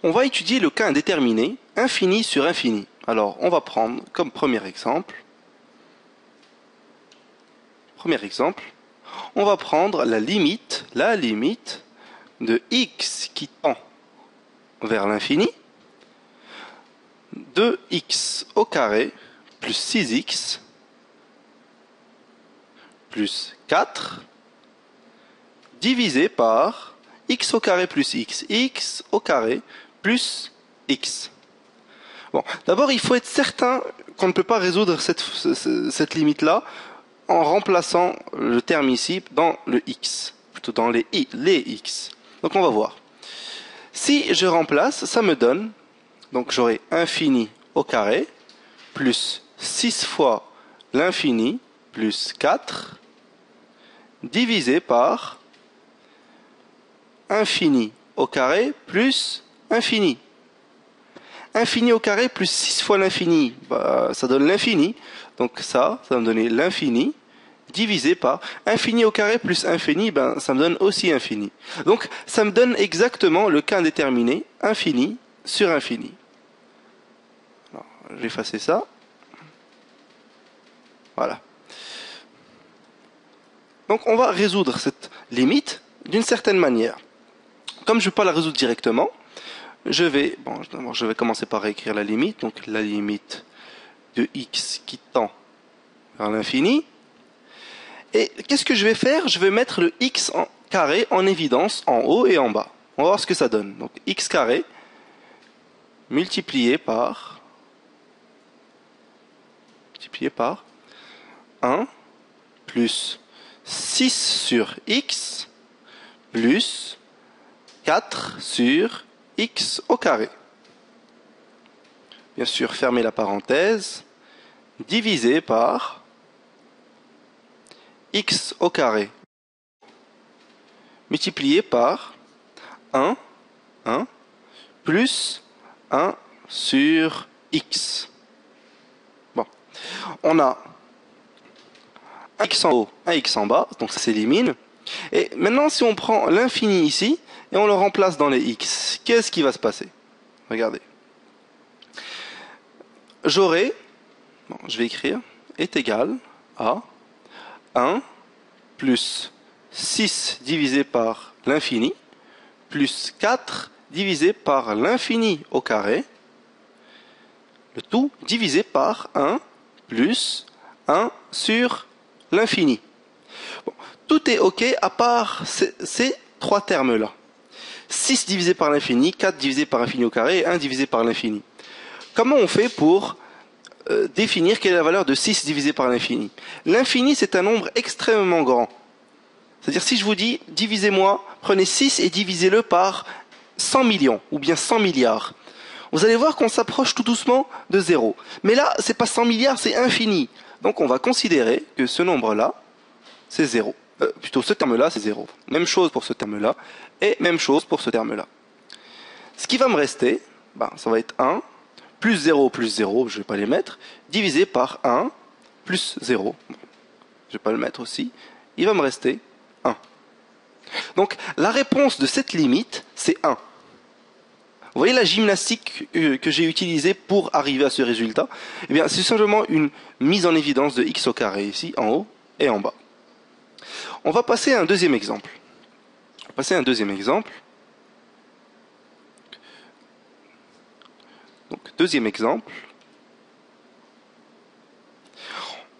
On va étudier le cas indéterminé, infini sur infini. Alors, on va prendre comme premier exemple, on va prendre la limite de x qui tend vers l'infini de x au carré plus 6x plus 4 divisé par x au carré plus x au carré plus x. Bon, d'abord il faut être certain qu'on ne peut pas résoudre cette limite-là en remplaçant le terme ici dans le x, plutôt dans les x. Donc on va voir. Si je remplace, ça me donne, donc j'aurai infini au carré plus 6 fois l'infini plus 4 divisé par infini au carré plus infini. Infini au carré plus 6 fois l'infini, ça donne l'infini. Donc ça va me donner l'infini divisé par infini au carré plus infini, ça me donne aussi infini. Donc ça me donne exactement le cas indéterminé, infini sur infini. Alors, je vais effacer ça. Voilà. Donc on va résoudre cette limite d'une certaine manière. Comme je ne vais pas la résoudre directement, je vais commencer par écrire la limite. Donc la limite de x qui tend vers l'infini. Et qu'est-ce que je vais faire? Je vais mettre le x en carré en évidence en haut et en bas. On va voir ce que ça donne. Donc x carré multiplié par 1 plus 6 sur x plus 4 sur x au carré. Bien sûr, fermez la parenthèse, divisé par x au carré, multiplié par 1 plus 1 sur x. Bon, on a un x en haut, un x en bas, donc ça s'élimine. Et maintenant, si on prend l'infini ici, et on le remplace dans les x, qu'est-ce qui va se passer? Regardez. J'aurai, je vais écrire, est égal à 1 plus 6 divisé par l'infini, plus 4 divisé par l'infini au carré, le tout divisé par 1 plus 1 sur l'infini. Bon, tout est OK à part ces trois termes-là. 6 divisé par l'infini, 4 divisé par l'infini au carré et 1 divisé par l'infini. Comment on fait pour définir quelle est la valeur de 6 divisé par l'infini? L'infini, c'est un nombre extrêmement grand. C'est-à-dire, si je vous dis, divisez-moi, prenez 6 et divisez-le par 100 millions, ou bien 100 milliards. Vous allez voir qu'on s'approche tout doucement de 0. Mais là, c'est pas 100 milliards, c'est infini. Donc on va considérer que ce nombre-là, c'est 0. Plutôt ce terme-là, c'est 0. Même chose pour ce terme-là, et même chose pour ce terme-là. Ce qui va me rester, ça va être 1, plus 0, je ne vais pas les mettre, divisé par 1, plus 0. Je ne vais pas le mettre aussi. Il va me rester 1. Donc la réponse de cette limite, c'est 1. Vous voyez la gymnastique que j'ai utilisée pour arriver à ce résultat? Eh bien, c'est simplement une mise en évidence de x au carré ici, en haut et en bas. On va passer à un deuxième exemple. Donc, deuxième exemple.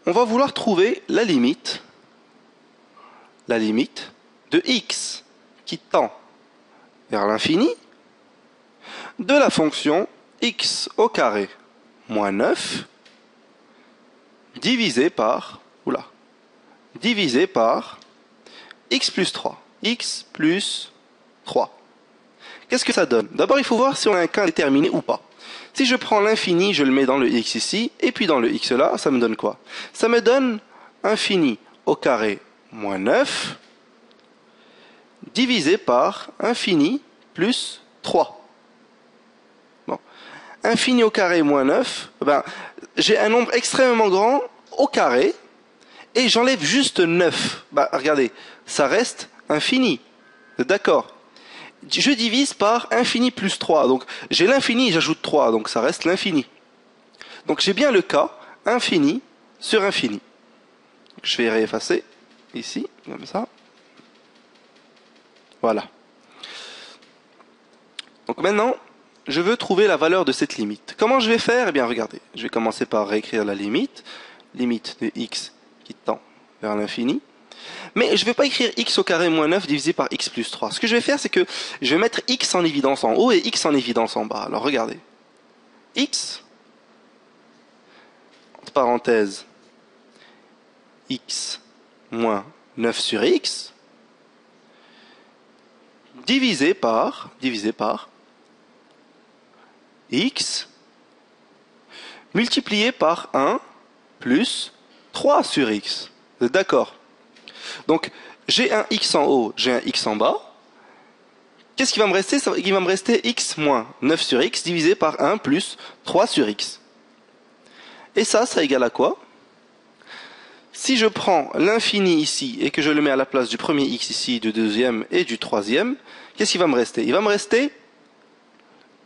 On va vouloir trouver la limite de x qui tend vers l'infini de la fonction x au carré moins 9 divisé par x plus 3. X plus 3. Qu'est-ce que ça donne? D'abord, il faut voir si on a un cas indéterminé ou pas. Si je prends l'infini, je le mets dans le x ici, et puis dans le x là, ça me donne quoi? Ça me donne infini au carré moins 9 divisé par infini plus 3. Bon. Infini au carré moins 9, j'ai un nombre extrêmement grand au carré, et j'enlève juste 9. Regardez, ça reste infini. D'accord. je divise par infini plus 3. Donc j'ai l'infini, j'ajoute 3, donc ça reste l'infini. Donc j'ai bien le cas infini sur infini. Je vais réeffacer ici, comme ça. Voilà. Donc maintenant, je veux trouver la valeur de cette limite. Comment je vais faire? Eh bien regardez, je vais commencer par réécrire la limite. Limite de x qui tend vers l'infini. Mais je ne vais pas écrire x au carré moins 9 divisé par x plus 3. Ce que je vais faire, c'est que je vais mettre x en évidence en haut et x en évidence en bas. Alors regardez. X, entre parenthèses, x moins 9 sur x, divisé par x, multiplié par 1 plus 3 sur x. Vous êtes d'accord? Donc, j'ai un x en haut, j'ai un x en bas. Qu'est-ce qui va me rester? Il va me rester x moins 9 sur x divisé par 1 plus 3 sur x. Et ça égale à quoi? Si je prends l'infini ici et que je le mets à la place du premier x ici, du deuxième et du troisième, qu'est-ce qui va me rester? Il va me rester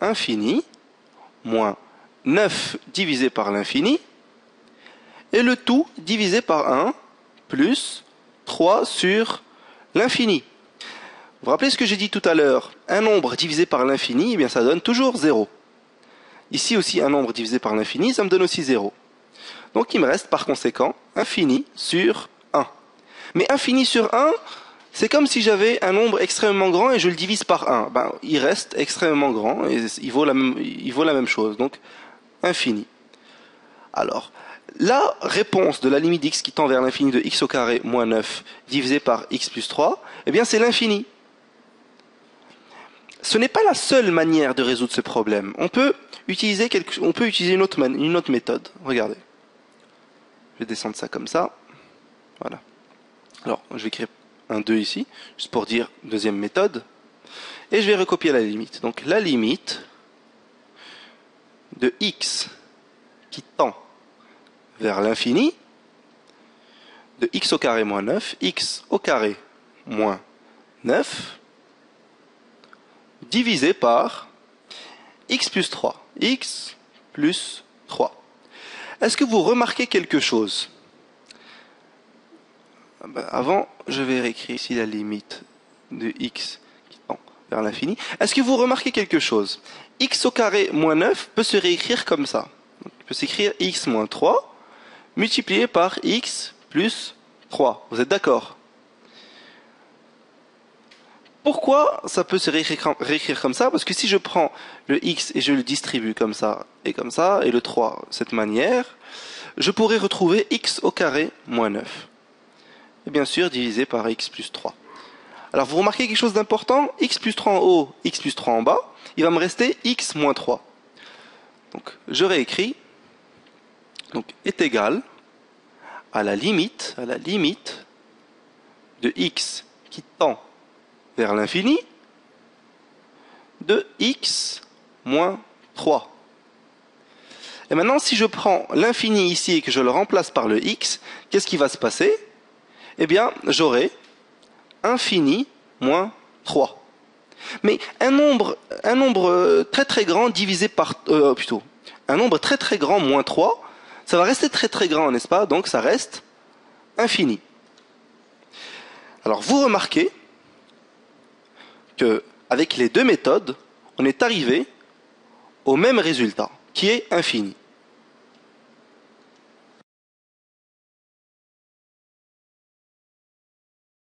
infini moins 9 divisé par l'infini et le tout divisé par 1 plus 3 sur l'infini. Vous vous rappelez ce que j'ai dit tout à l'heure? Un nombre divisé par l'infini, eh bien ça donne toujours 0. Ici aussi, un nombre divisé par l'infini, ça me donne aussi 0. Donc il me reste par conséquent infini sur 1. Mais infini sur 1, c'est comme si j'avais un nombre extrêmement grand et je le divise par 1. Ben, il reste extrêmement grand et il vaut la même chose. Donc infini. Alors, la réponse de la limite d'x qui tend vers l'infini de x au carré moins 9 divisé par x plus 3, eh bien c'est l'infini. Ce n'est pas la seule manière de résoudre ce problème. On peut utiliser une autre méthode. Regardez. Je vais descendre ça comme ça. Voilà. Alors, je vais écrire un 2 ici, juste pour dire deuxième méthode. Et je vais recopier la limite. Donc la limite de x qui tend vers l'infini de x au carré moins 9, x au carré moins 9, divisé par x plus 3. X plus 3. Est-ce que vous remarquez quelque chose? Avant, je vais réécrire ici la limite de x qui tend vers l'infini. Est-ce que vous remarquez quelque chose? X au carré moins 9 peut se réécrire comme ça. Donc, il peut s'écrire x moins 3 multiplié par x plus 3. Vous êtes d'accord? Pourquoi ça peut se réécrire comme ça? Parce que si je prends le x et je le distribue comme ça, et le 3 de cette manière, je pourrais retrouver x au carré moins 9. Et bien sûr, divisé par x plus 3. Alors vous remarquez quelque chose d'important? X plus 3 en haut, x plus 3 en bas, il va me rester x moins 3. Donc je réécris. Donc est égal à la limite de x qui tend vers l'infini de x moins 3. Et maintenant, si je prends l'infini ici et que je le remplace par le x, qu'est-ce qui va se passer? Eh bien, j'aurai infini moins 3. Mais un nombre très très grand divisé par... un nombre très très grand moins 3, ça va rester très très grand, n'est-ce pas? Donc ça reste infini. Alors vous remarquez qu'avec les deux méthodes, on est arrivé au même résultat, qui est infini.